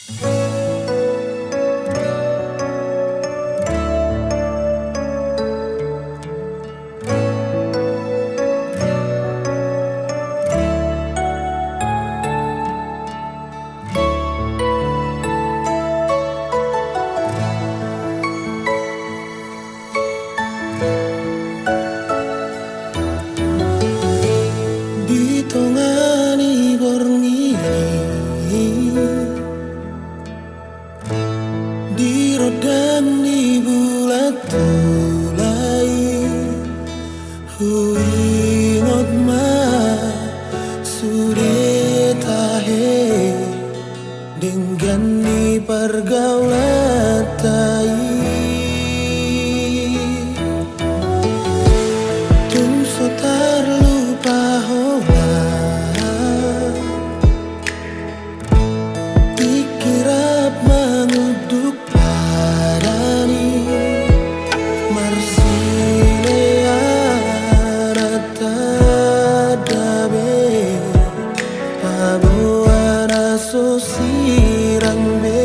Ditongani borngini di rodang di bulat tulai huingot ma sudah tahe dengan di pergaulan tai tum so terlupa hola dikirap menguduk padani marsilea rata dabe pabuana sosirang be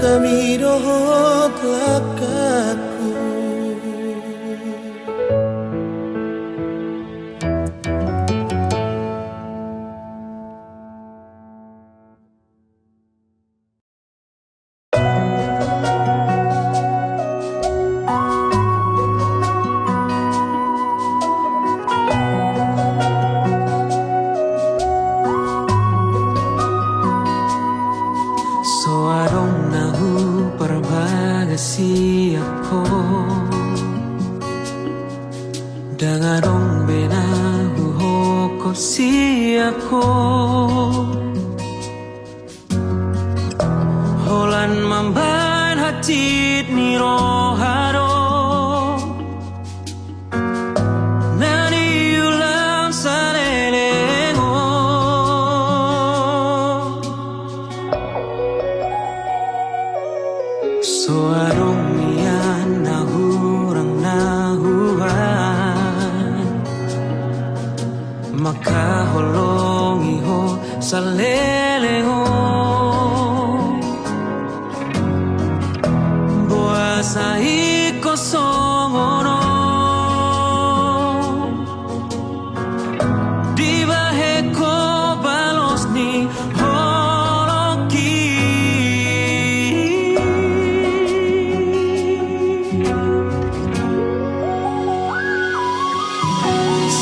kami dohot lakaku. So adong nahu perbagasi ako dangadong benahu hokop si ako holan mamban hatit ni rohado nani ulam sanelengo so adong niyan nahurang nahuhan makaholong iho sa lelengo buasa iko songono di bahe ko balos ni holoki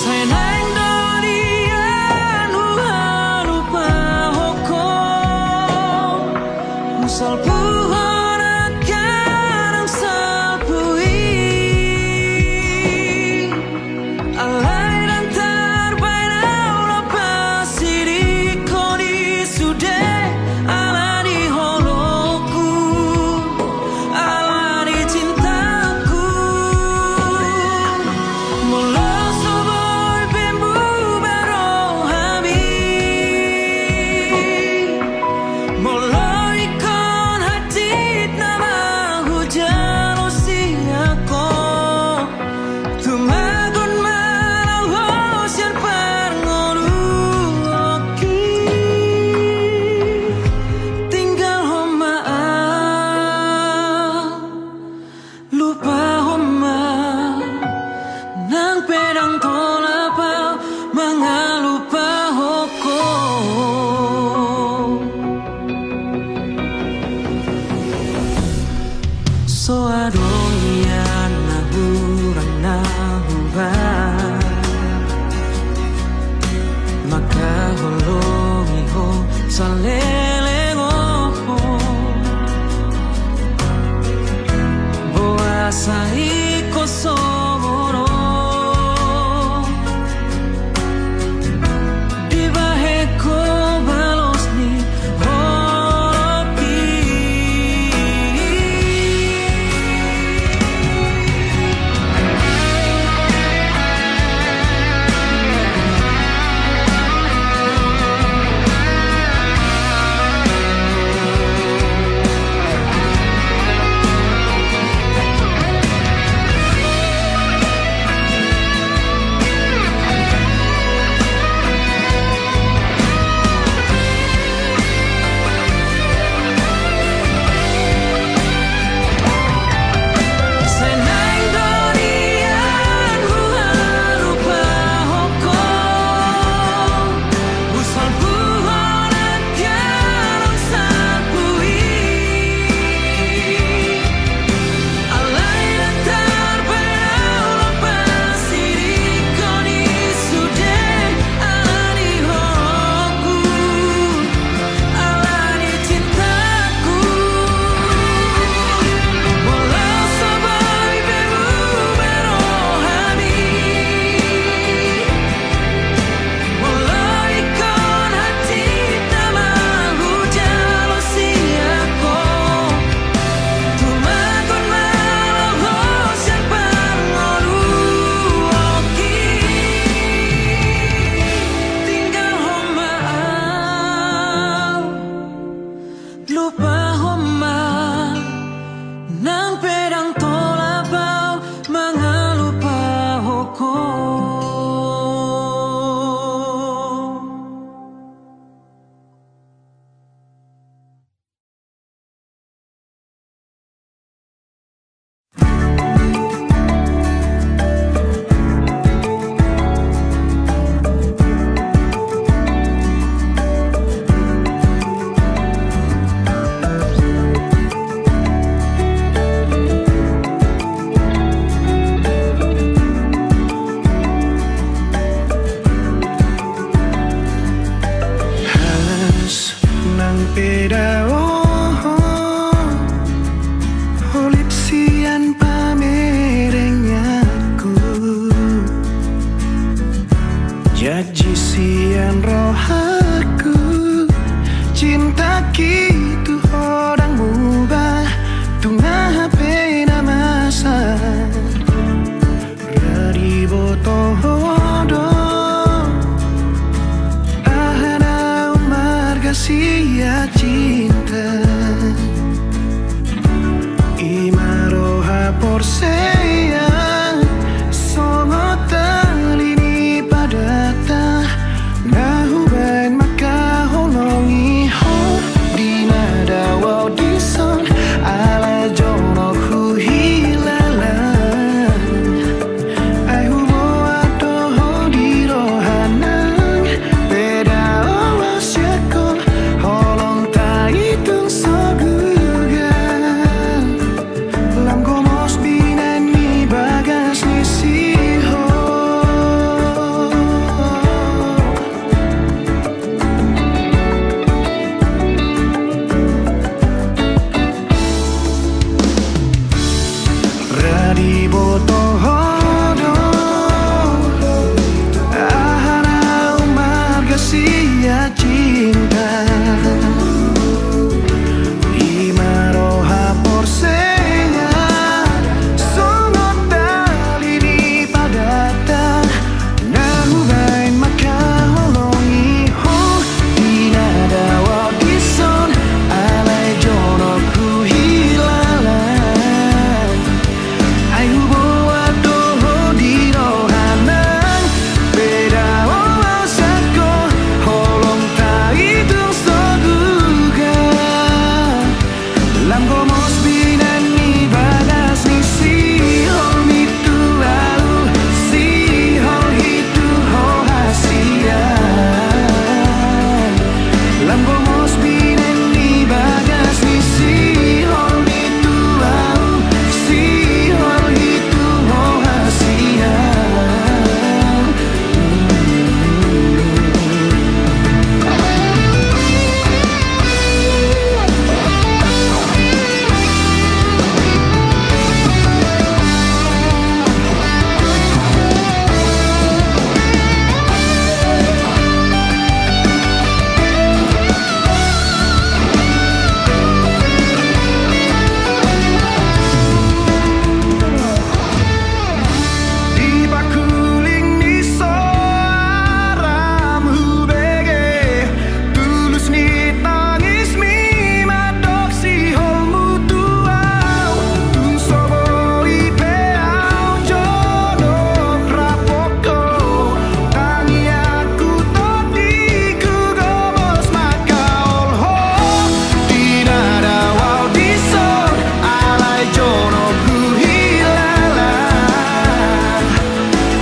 Sainang dorian uhalu pahoko Musal puhon akarang salpui Alay dan tarbay na ulapasi di koni sude Ala di holoku Ala di cintaku Mula soboy bembu berohami Mula ikon hatit nama hujan usiaku Tumagon malau hosian parngoruoki Tinggal homaal Lupa homa Nang pedang tolapau Mengalupa hoko So adong iyan nahurang nahuban Makaholong iho sa lelengo Buasa iko somoro Di bahe ko balos ni holoki porsea songo talini padata nahuban maka holongi ho dina dawa dison ala jono hu hilala ai hubo ato di rohanang beda olo syakol holong tai tung soguga lam gomos binan mi bagas ni siho Radi boto hodo ahana umarga sia cinta Imaroha porsea songo talini padata nahubain maka holongi ho dina dawa dison alai jono ku hilalan ai hubo ato di rohanang beda ola sako holong tai tung soguga lam gomos binan ni bagas ni si hol mi tu au si hol hitu ho hasia lam gomos binan ni bagas ni si hol mi tu au si hol hitu ho hasia Di bakuling ni soaram hubege tulus ni tangis mi madok si holmu tuau tung sobo ipe au jono rapoko tangi aku todi ku gomos maka olho dina dawau dison alai jono ku hilala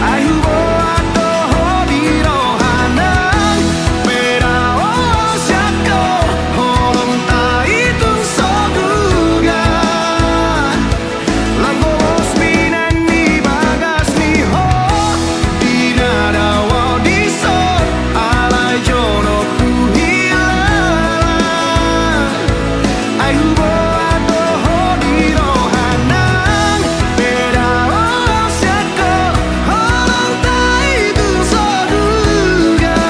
ai hubo ato di rohanang beda olo syako holong tai tung soguga lam gomos binan ni bagas ni ho dina dawa dison alai jono ku hilalang ai hubo ato di rohanang beda olo syako holong tai tung soguga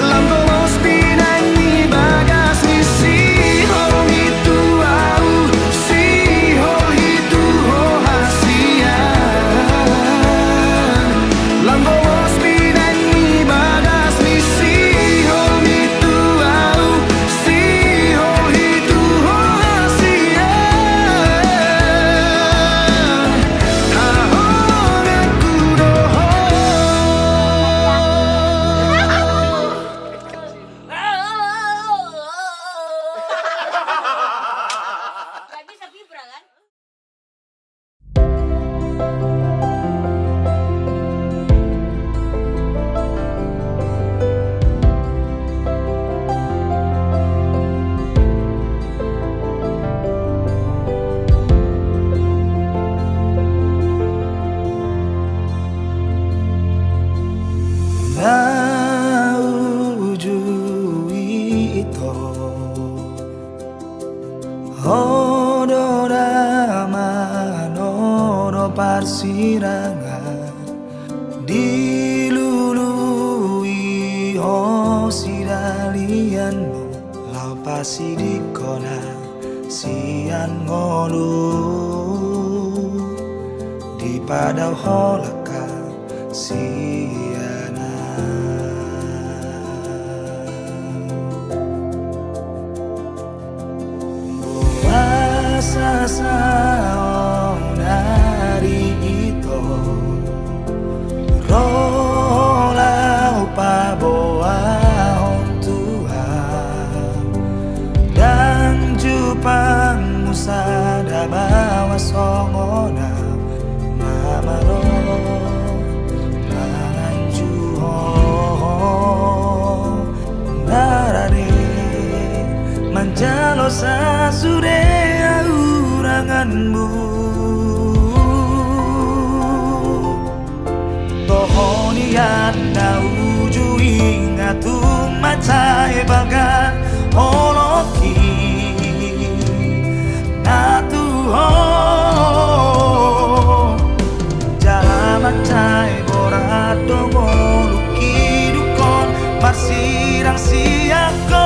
lam gomos binan ni bagas ni si hol itu au si hol itu ho hasia lam gomos binan ni bagas ni si hol itu au si hol itu ho hasia hahogaku doho Gak bisa vibra kan? Naujui ito Hodora manono parsirangan dilului ho sidalian mo lau pasi di kona sian ngolu di padau holaka siana Boasa sao jalo sasude auranganmu tohoni anda uju ingatung macai bagan oloki natu ho jalan macai borado ngoluki dukon marsirang siako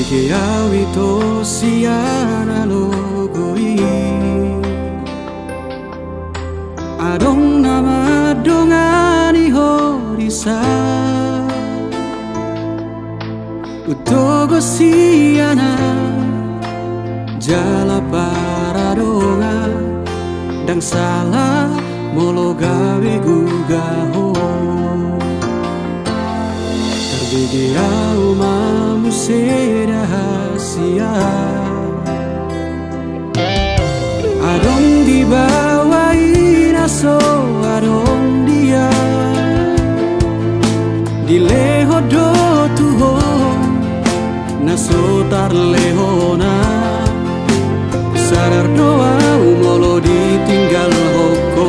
Tarbege awi to siana logoi Adong nama dongani horisa Utogo siana Jala paradonga Dang salah molo gawe gugaho Tarbege au mamu rahasia Adong dibawain aso adong dia Dileho do tuho naso tarlehona Sadar doa molo ditinggal hoko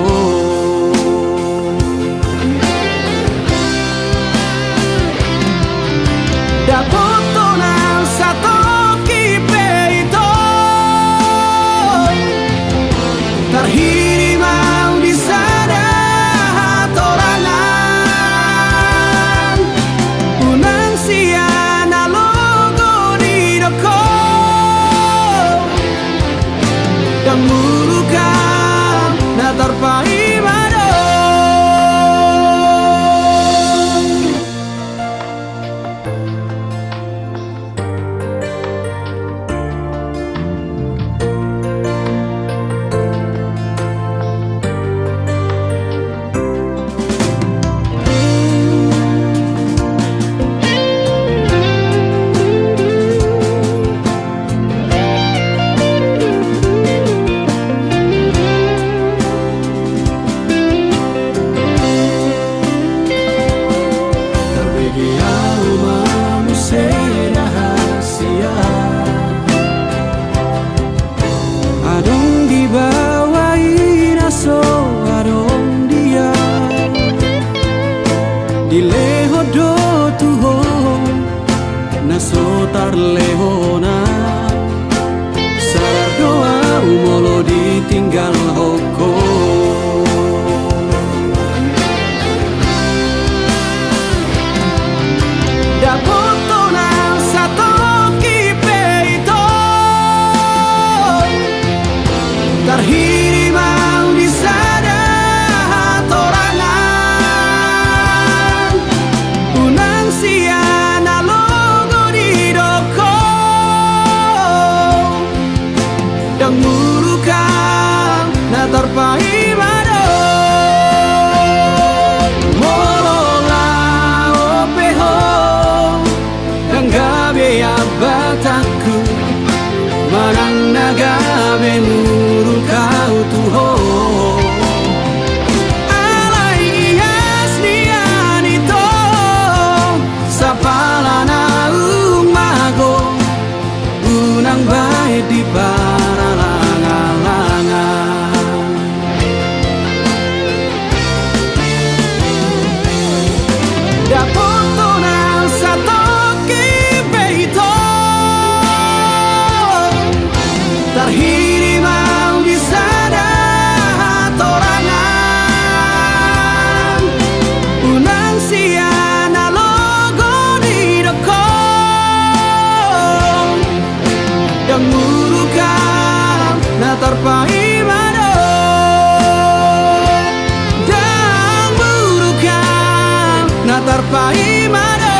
Dapoto nang satu kipe itu Terhiri mau di sana hatorangan Unang siana logo di doko Dan mulukan na terpai mado Adong dibawain aso adong dia Dileho do tuho naso tarlehona Sadar doa molo ditinggal hoko Dapoto nang satu kipe itu Terhiri mau di sana hatorangan Unang siana logo di doko Dan mulukan na terpai mado Molola opeho Dan gabe abataku Marang nagabe nurul kau tuho Alai ias nianito Sapalana umago Unang baik di paralangan-langan Dapoto nang satu kipe itu Terhiri mau di sana hatorangan Unang siana logo di doko Dan mulukan na terpai mado Dan mulukan na terpai mado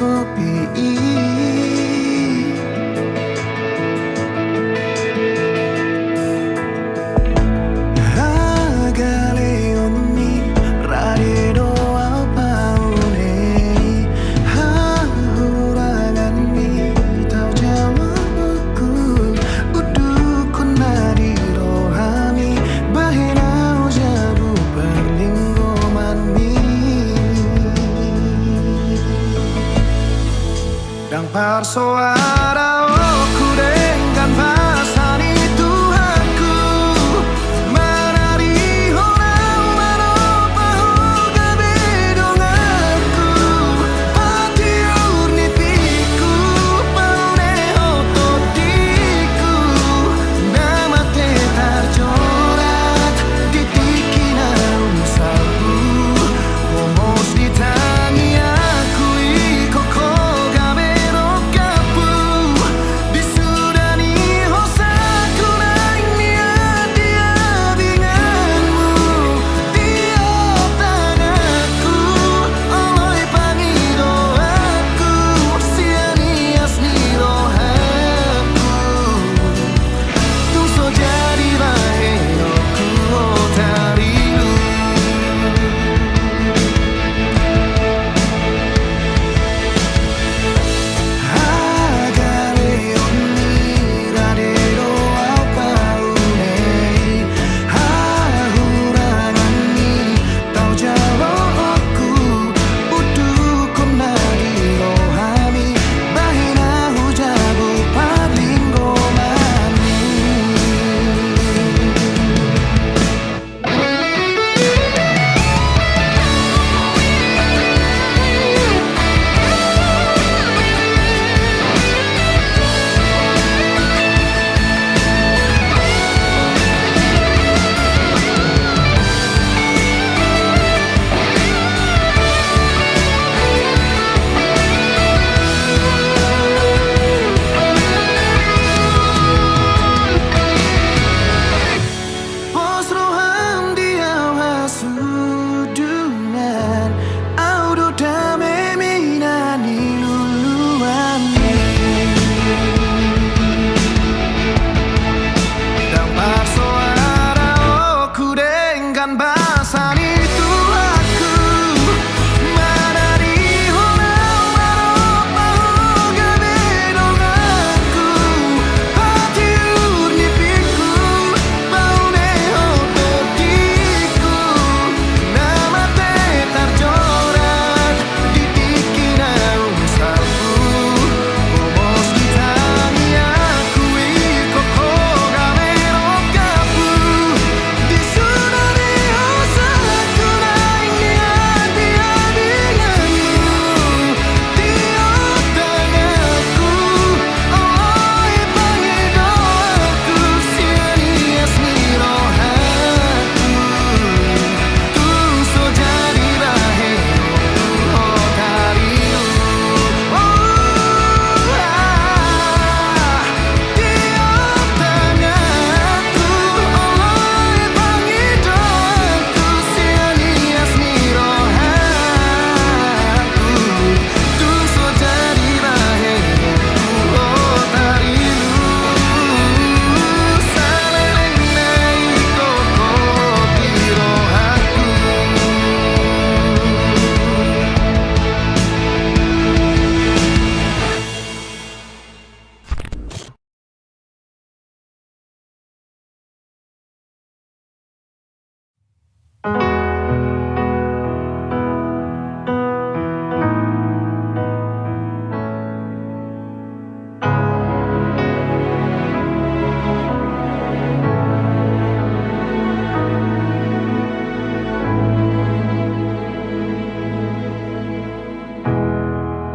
kopi dan persoara aku dengan pasan itu aku menari orang manopahu gabedong aku hati urnipiku paune ototiku nama te tercoret di tikina umsaku omos di tangi aku ikoko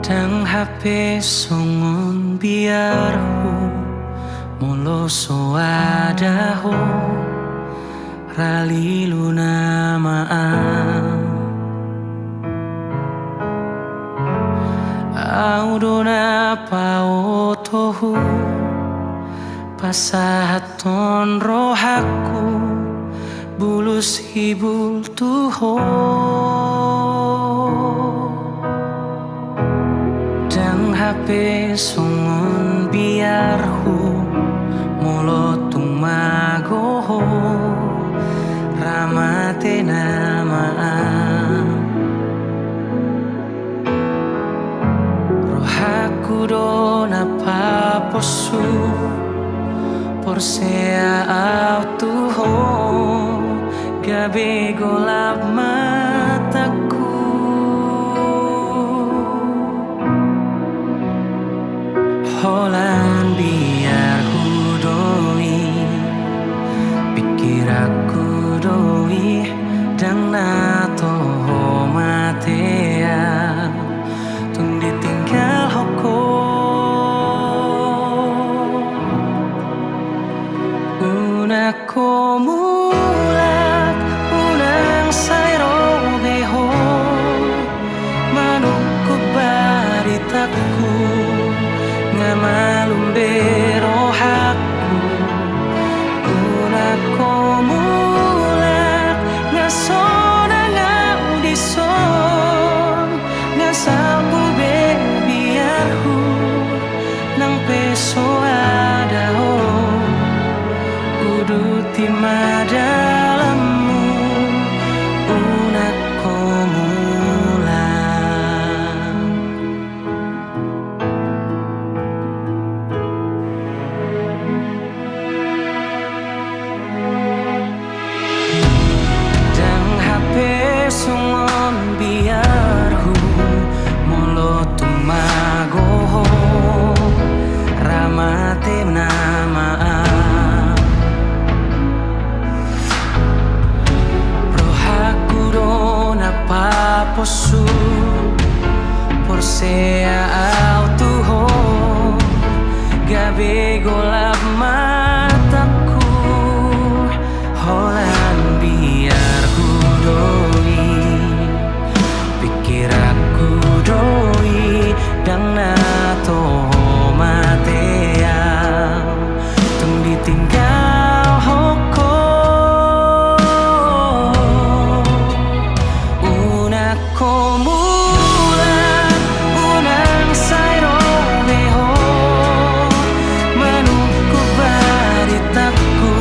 Dang HP songon biarhu molo soadaho rali luna maan audona paotohu pasahaton rohaku bulus hibul tuho hape songon biarhu mulut tumagoho ramate namaan rohaku dona paposu porsea autuho gabe golap mataku Holan biar hudoi pikir aku doi dan nato matea tung ditinggal hoko unako mulat unang sayro beho manukku baritaku ngalumbero hakku unako mulat ngasona ngaudison ngasalpu bebiarhu nang peso adaho uduti madalamu unako mulat dang hape songon biarhu mulut tumagoho ramate namaan rohaku dona paposu porsea autuho gabe golap mataku holan biar hudoi pikir aku doi dang nato matea tung ditinggal hoko unako mulat unang sayro beho manukku baritaku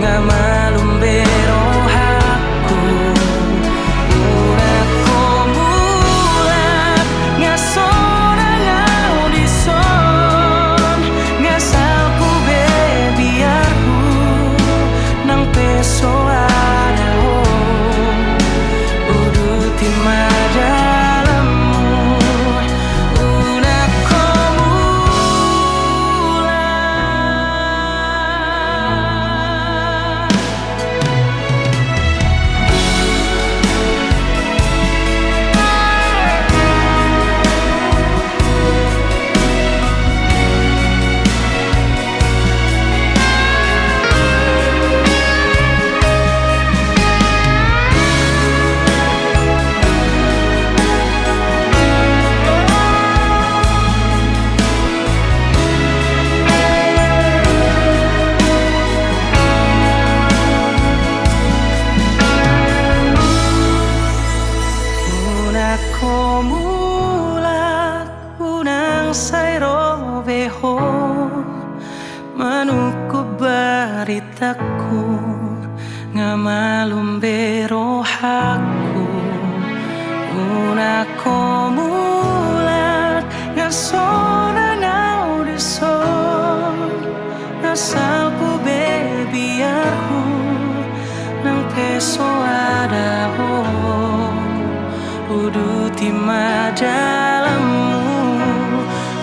ngamalumbero hakku unako mulat ngasona ngaudison ngasalku bebiarhu nang peso adaho uduti madalamu unako mulat unako mulat unang sayro beho manukku baritaku ngamalumbero hakku unako mulat ngasona ngaudison ngasalpu bebiarhu nang peso adaho uduti madalamu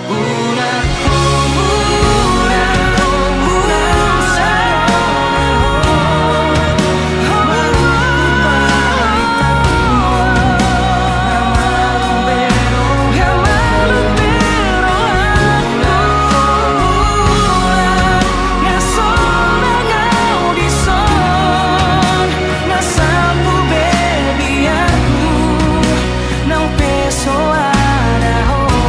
unako mulat unang sayro nang peso adaho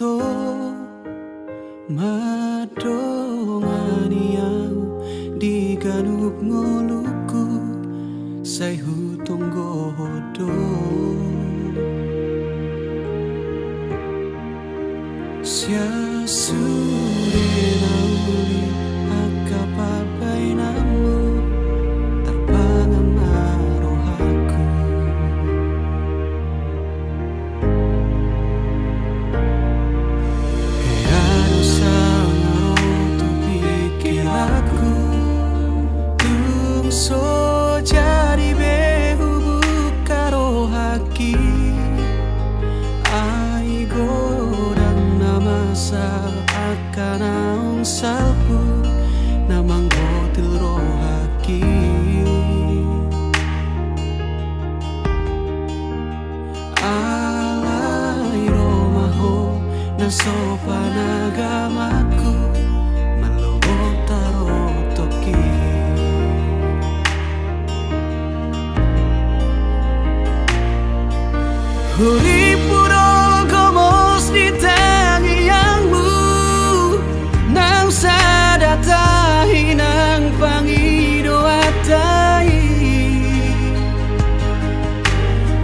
to madongani au di ganup ngoluku say hutong godo sia sure nauli akapabay namu terpangan marohaku Eano sang tu pikir aku tungso jadi behu bukaro haki ai godang namasal akan naung salpu namang gotil rohaki alai romaho na sopan agamaku malobot taro toki Huri puro gomos di tangiangmu nang sadatahi nang pangido atai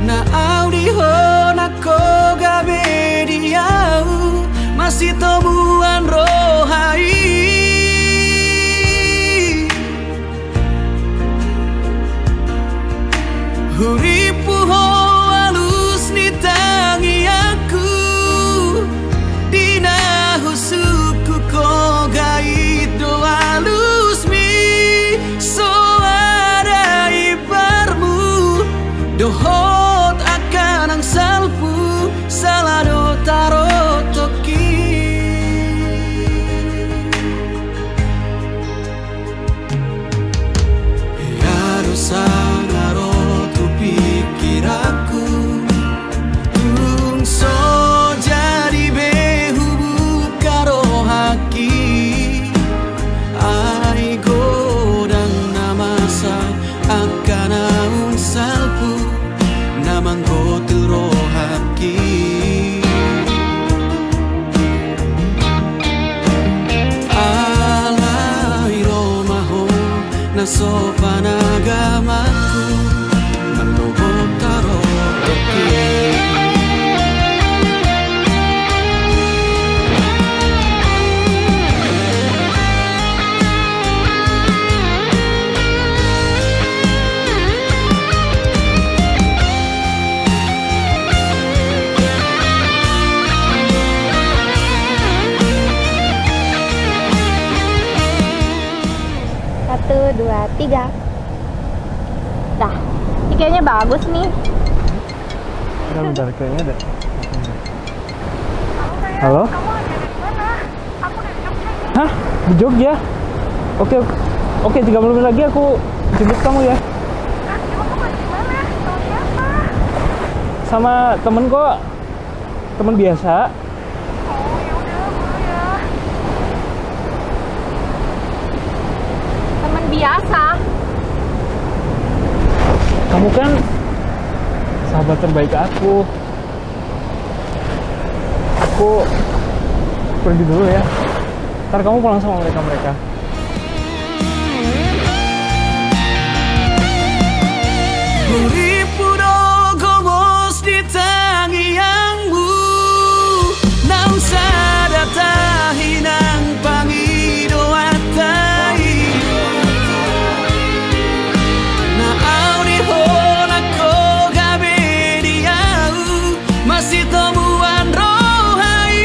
na audiho na kogabe diau masih temuan rohai Huri puho alus ni tangi aku dina husuku kogai do alus mi so ada ibarmu dohot akan ang salpu salado taro toki harus sangaro tu pikir aku tungso jadi behu bukaro haki ai godang namasa akan naung salpu namang gotil rohaki alai romaho na sopan agamaku malobot taro toki Satu, dua, tiga. Dah, ini kayaknya bagus nih. Bentar, kayaknya ada. Halo? Kamu ada di mana? Aku di Jogja. Hah? Di Jogja? Oke, oke, 30 menit lagi aku jemput kamu ya. Emang kamu di mana? Sama siapa? Sama temen kok. Temen biasa. Oh, yaudah, boleh ya. Teman biasa. Kamu kan sahabat terbaik aku. Aku pergi dulu ya. Ntar kamu pulang sama mereka-mereka. Huri puro gomos di tangiangmu nang sadatahi nang pangido atai na audiho na kogabe diau masih temuan rohai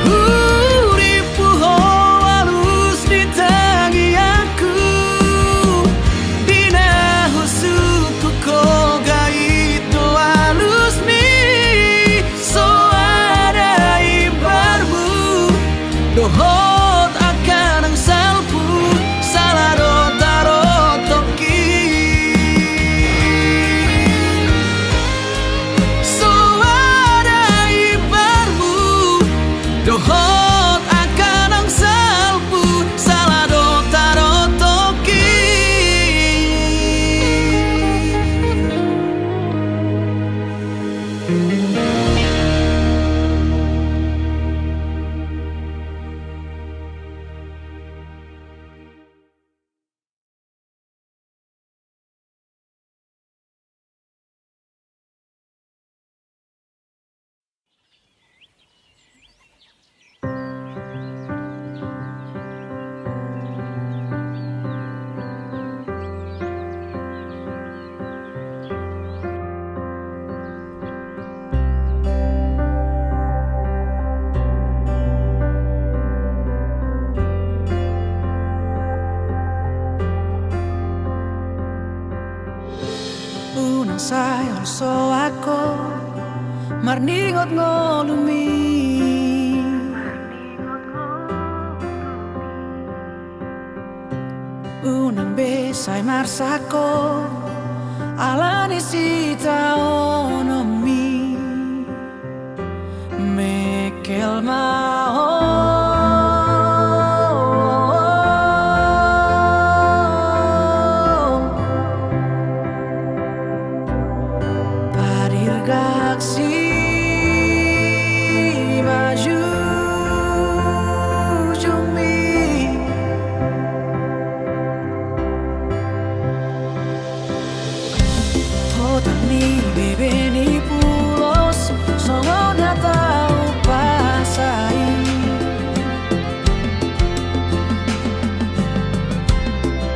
Huri puho alus di tangi so ako marningot ngolumi unang besay marsako alani sita onomi mekel gaksi baju jumi hotan ni bebe ni pulos songo na tau pasai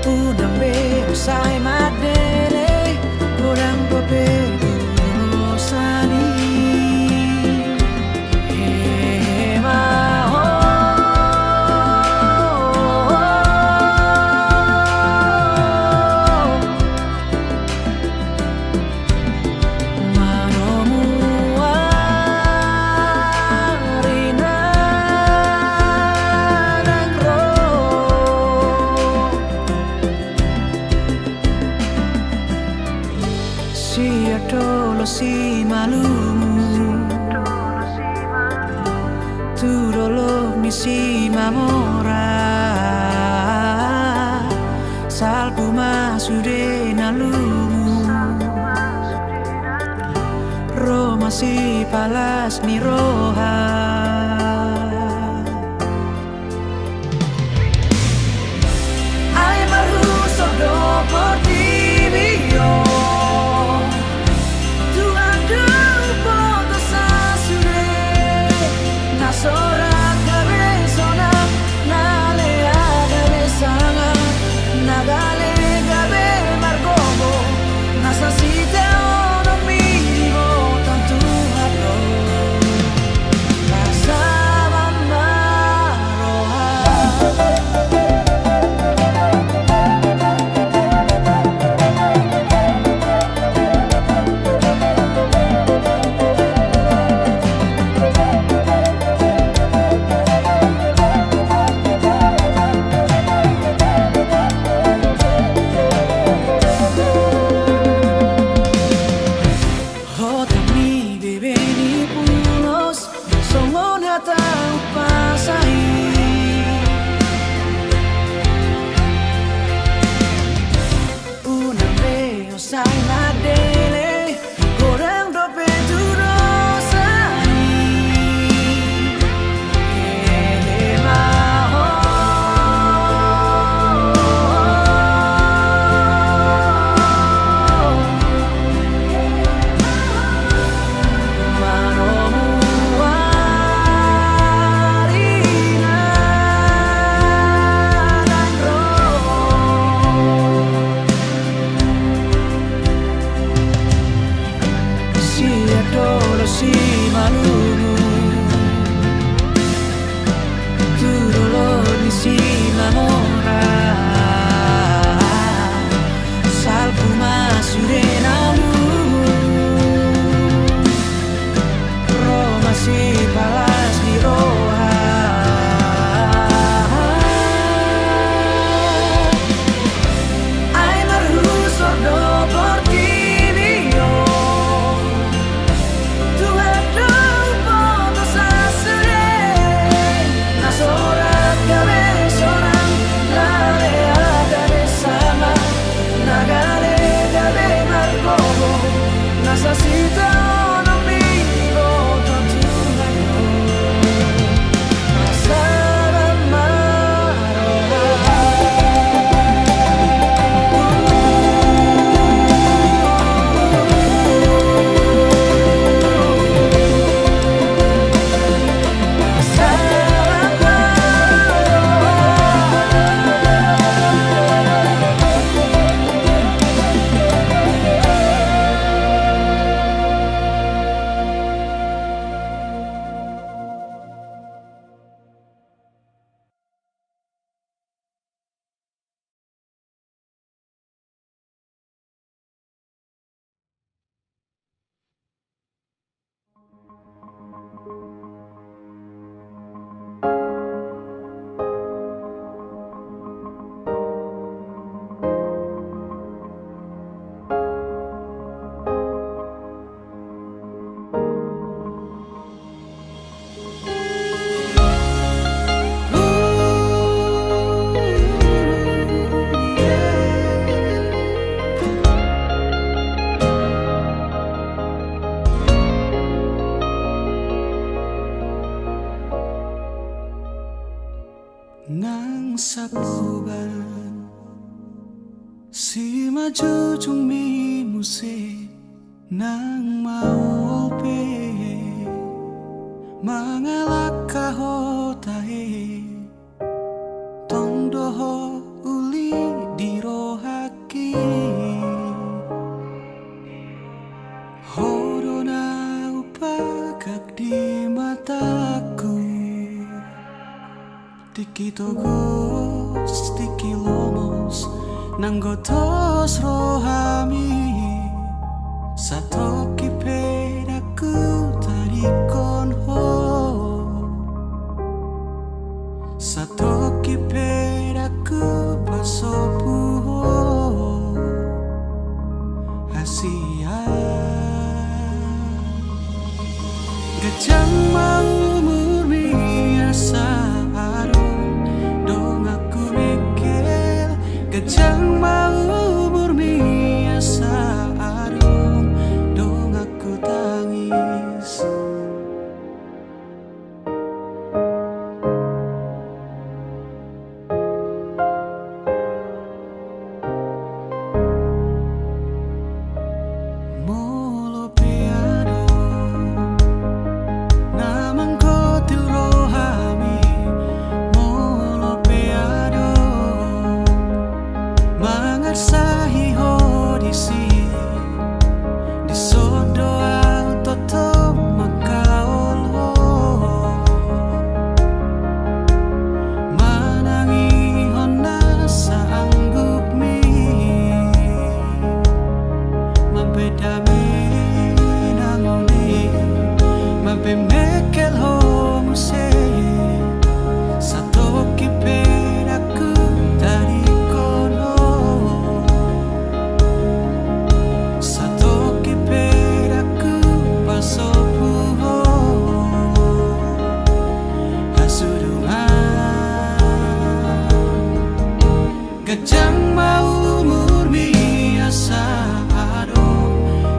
unang be usai madere kurang pepe si adolo si malumu tu dolo mi si mamora salpu masude nalumu Roma si palas mi roja ay maruso do por ti si malumu tu dolo ni si mamora salpu masude nalumu Roma si palas di roja ay maruso do por ti tu maju jung mi muse nang mau pe mangalak kaho tahe tong doho uli dirohaki horona upagak di mataku tiki togos tiki lomos nanggotos rohami satoki pedaku tarikon ho satoki pedaku pasopu ho hasia gajang mau murmi asa arum dong aku mikir gajang mau murmi asa arum dong aku tangis molo peado namang kotil rohami molo peado mangarsahi hodisi di sodo toto makaol ho manangi hona saanggup mi mampedami nangoni mampe mekel ho muse satoki pedaku dari kono satoki pedaku pasopu ho hasudungan gajang mau murmi asa adong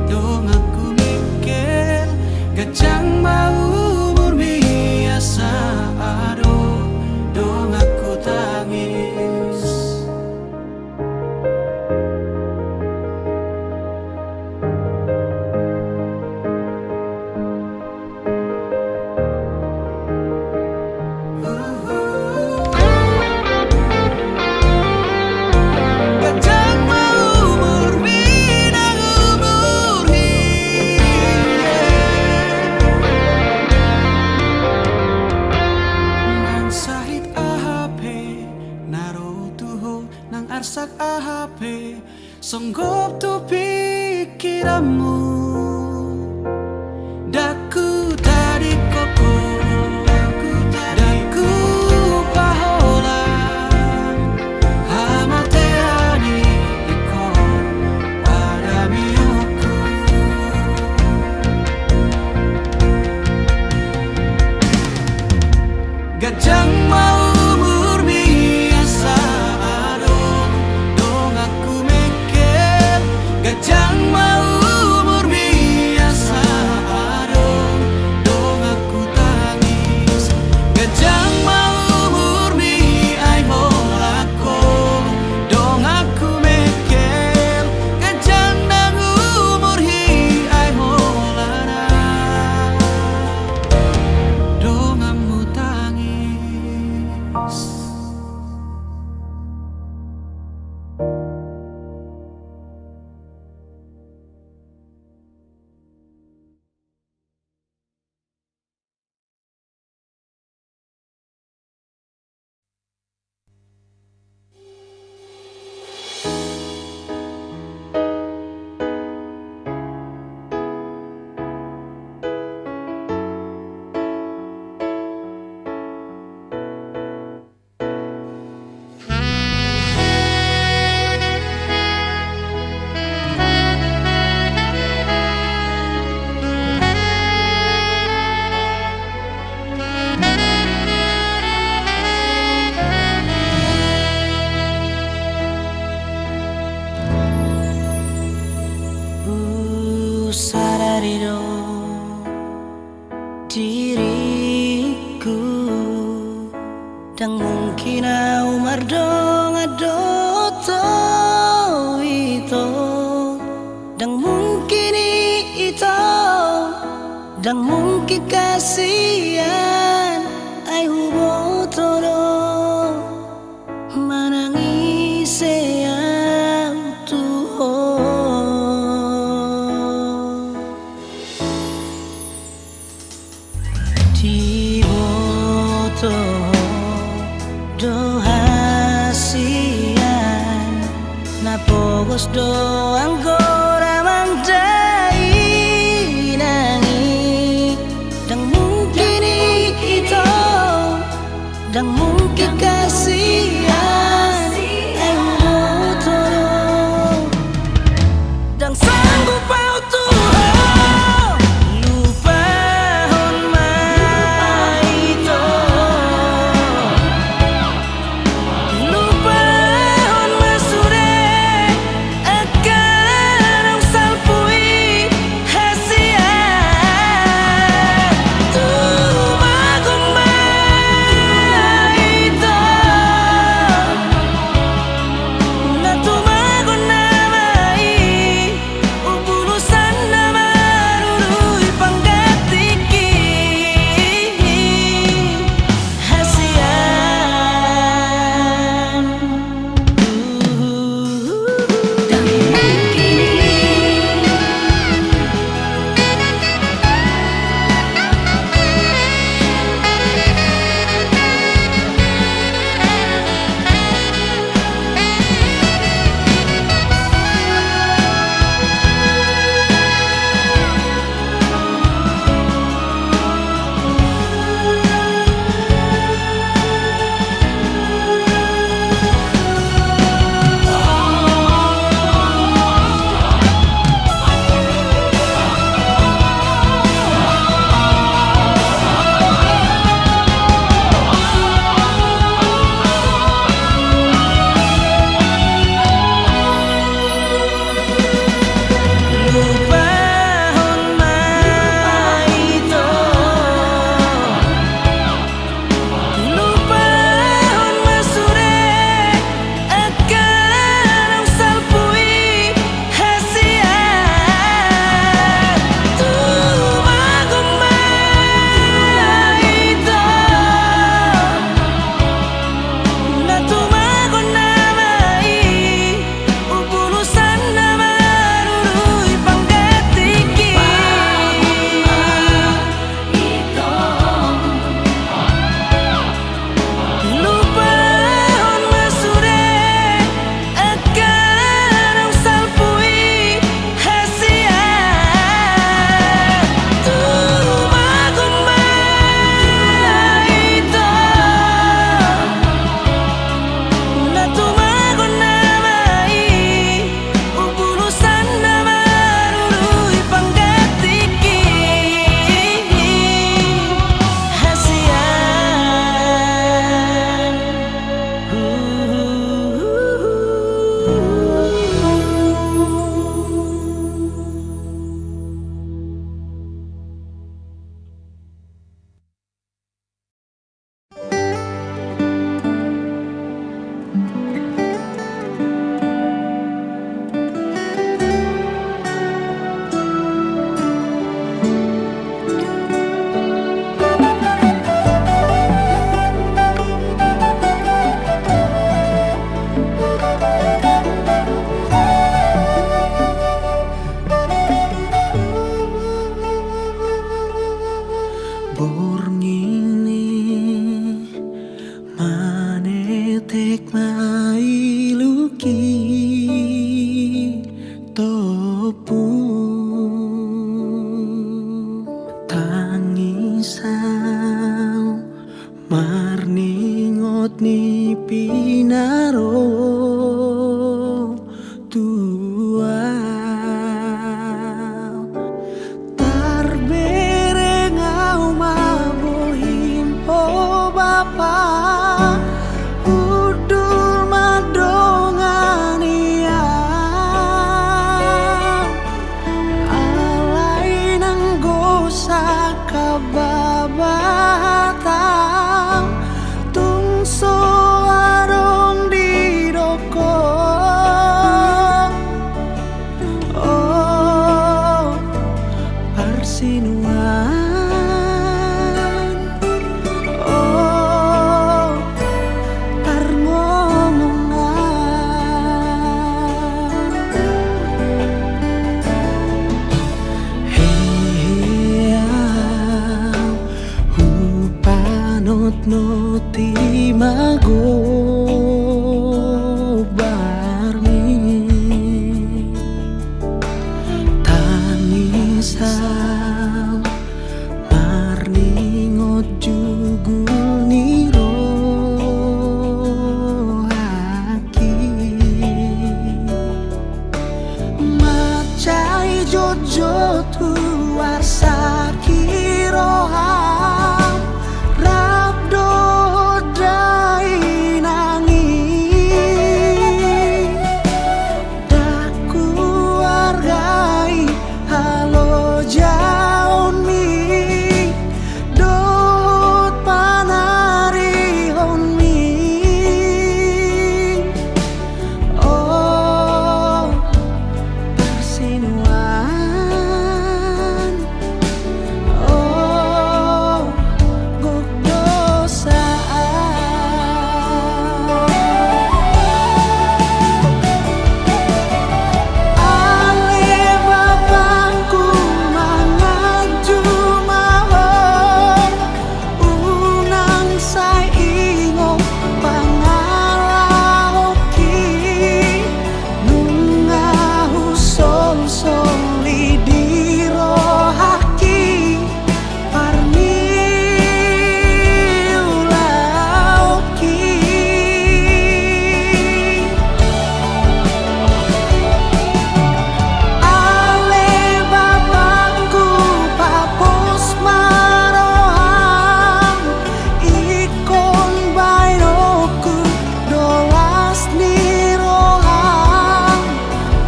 dong aku mikir gajang mau murmi asa adong dong aku tangis gajang mau murmi nang umurhi nang sahit ahape naro tuho nang arsak ahape songgop tu pikiranmu daku tadi koko daku pahola hamateani iko pada miyuku gajang mau murmi asa adong dong aku mikir gajang mau murmi asa adong dong aku tangis gajang mau murmi ai holako dong aku mikir gajang nang umurhi ai holana dong amu tangis sadarido diriku dan mungkin umar dong adoto itu dan mungkin kasihan ai hubo todo manangis yang tuho Tiboto do hasian na pogos do anggora mandai nangi dan mungkin itu dan mungkin kasihan dan sanggup kau Tuhan lupa hon maito lupa hon masure akan ang salpui hasian tu magumaito na tumagon na mai ubulusan na marului panggatiki hasian dan lupa hon maito lupa hon masure akan ang salpui hasian tu magumaito na tumagon na mai ubulusan na marului panggatiki lupa hon masure akan ang salpui hasian tu magumaito na tumagon na mai ubulusan na marului panggatiki hasian Borngini manetek mailuki topu tangisau marningot ni pinaro tua tarberengau mabohim oh bapa udul madongania alai nang gosa kababatang tungso arong diro sinuan. Oh, tar ngomongan. Heyang hupanot no timago Tangisam marningot jugul niro haki macai jojo tuar sakiroham rabdo dai nangis daku wargai halo jaun mi dot panari hon mi. Oh, persinuan. Oh, gok dosaan. Ale bapakku mangaju mahon unang saingo pangalahoki nungahu sol-soli dirohaki parmi ulauki. Ale bapakku papos maroham ikon bainoku dolas niroham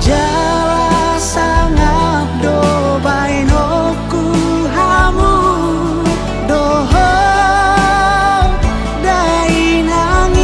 jala sangap do bainoku hamu doho dai nangis.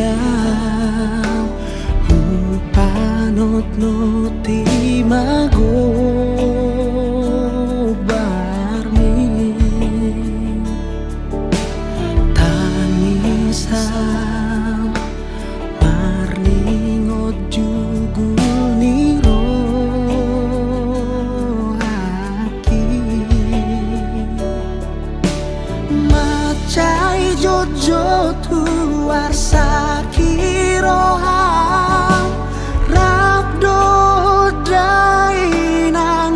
Heyang hupanot no timago barmi tangisam marningot jugul niro haki macai jojo tuar sakiroham rabdo dai nang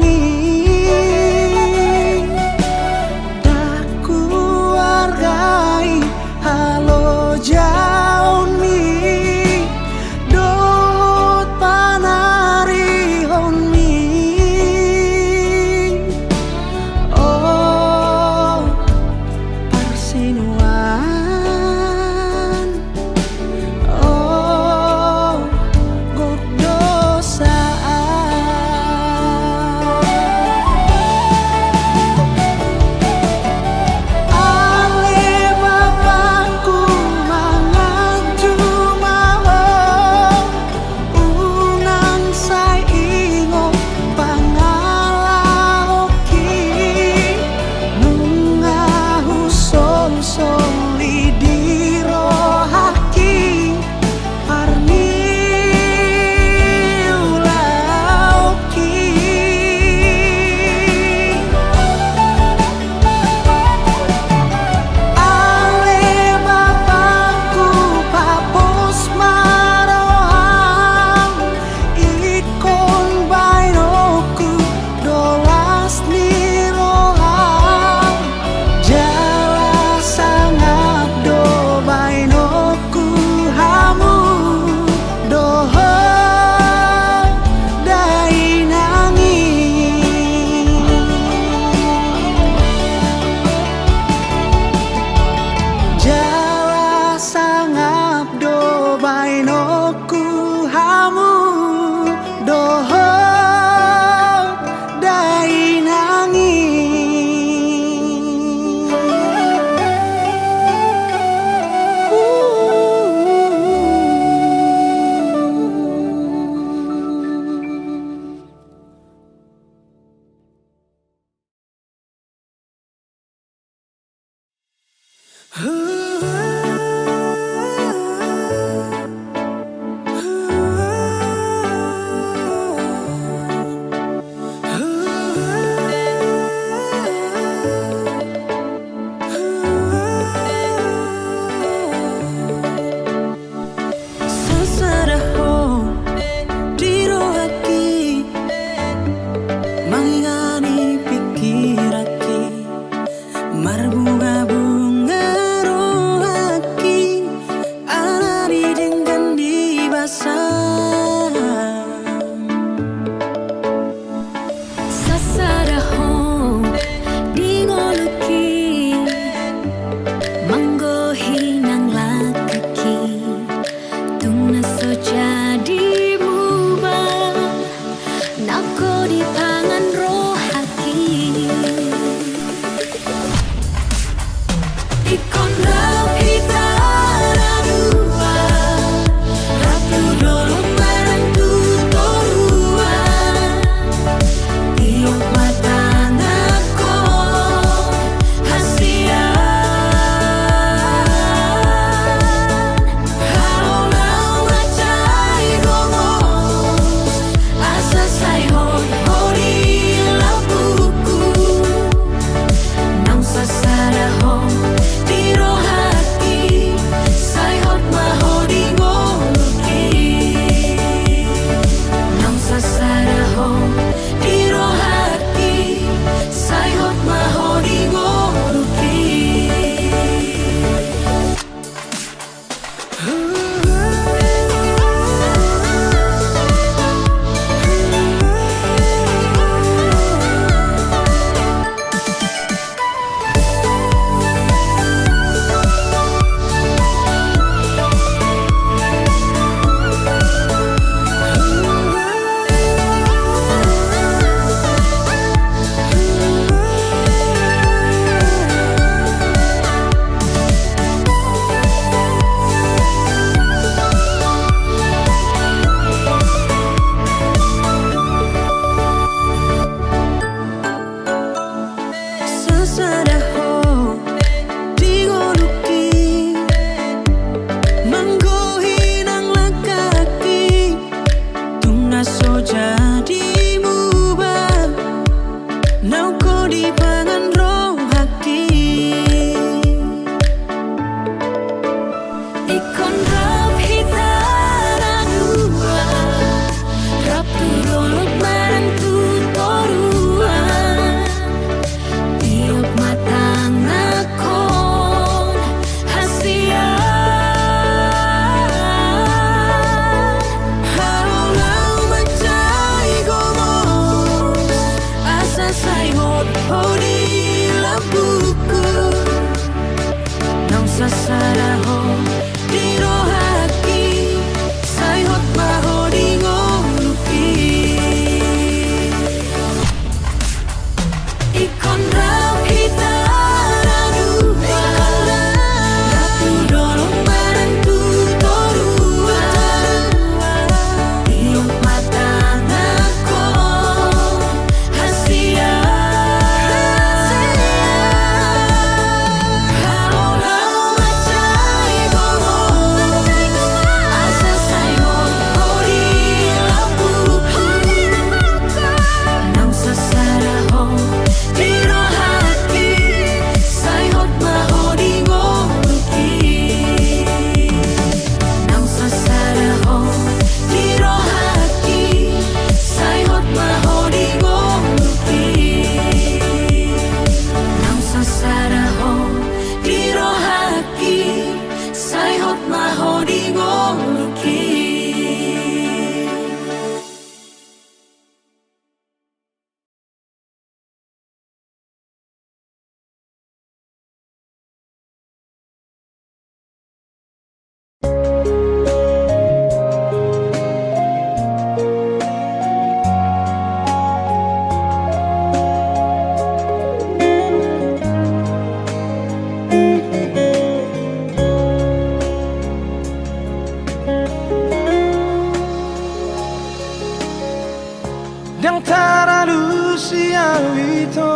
Dang taralu siau itu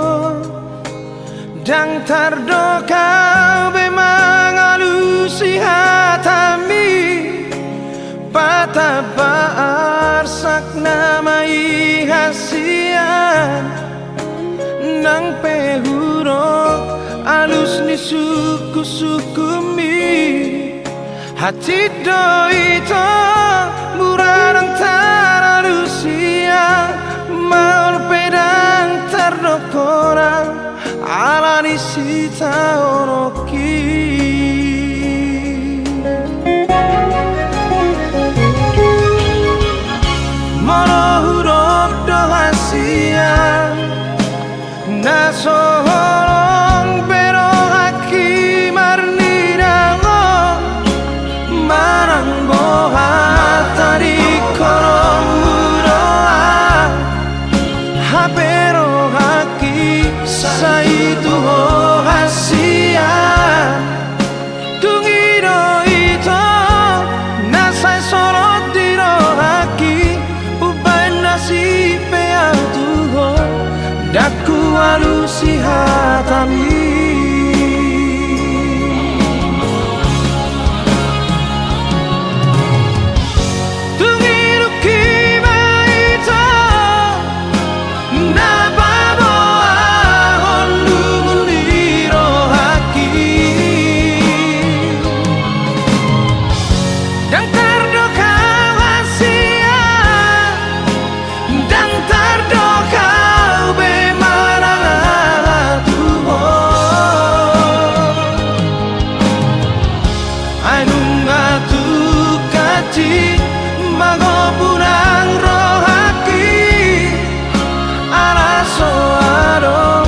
Dang tardo kau bemangalu si hatami Patabar sakna mai hasian Nang pehurok alus ni suku-suku mi Hati do itu murang taralu siang Maul pedang terdokorang ala ni sita oroki Mono huruf doa siang Na soholong pero haki marnidango Marang boha tadi korong muroa Hapero haki sa itu hasia Tungiro ito nasay sorot diro haki Ubay nasi peang tuho Daku alusi hatami Tungiro kima ito Nababo ahon lumuliro haki Dang tardo kau hasia Dang tardo kau bemarang atuho Ainung atu kaci magopurang rohaki Araso aro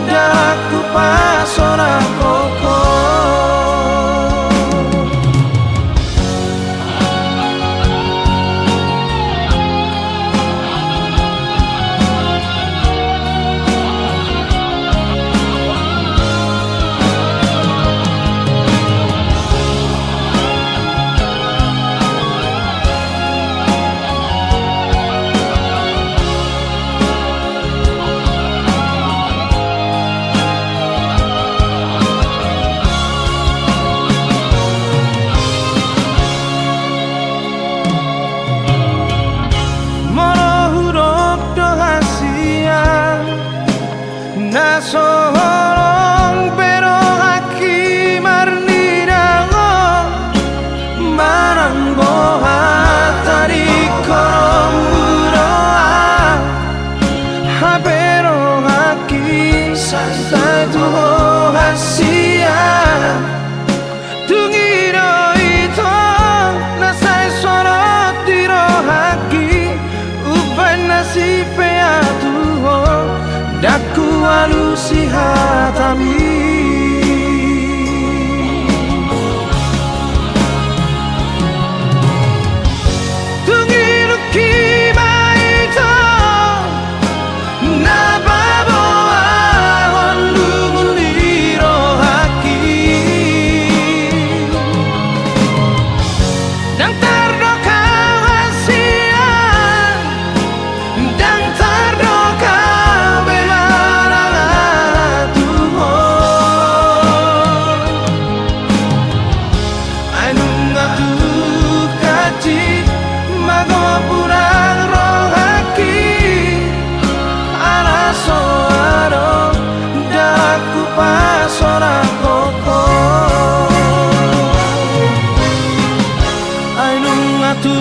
daku pasora koko Na soholong pero haki marnidango Marang boha tadi korong muroa Hapero haki sasay tuho hasia Tungiro ito nasay sorot diro haki Ubay nasi peatuho Daku alusi hatami Tungiru kima ito Nababo ahon lumuliro haki Dang tardo kau hasian Dang tardo kau bemarang atuho Ainung atu kaci magopurang rohaki Araso aro daku pasora koko Ainung atu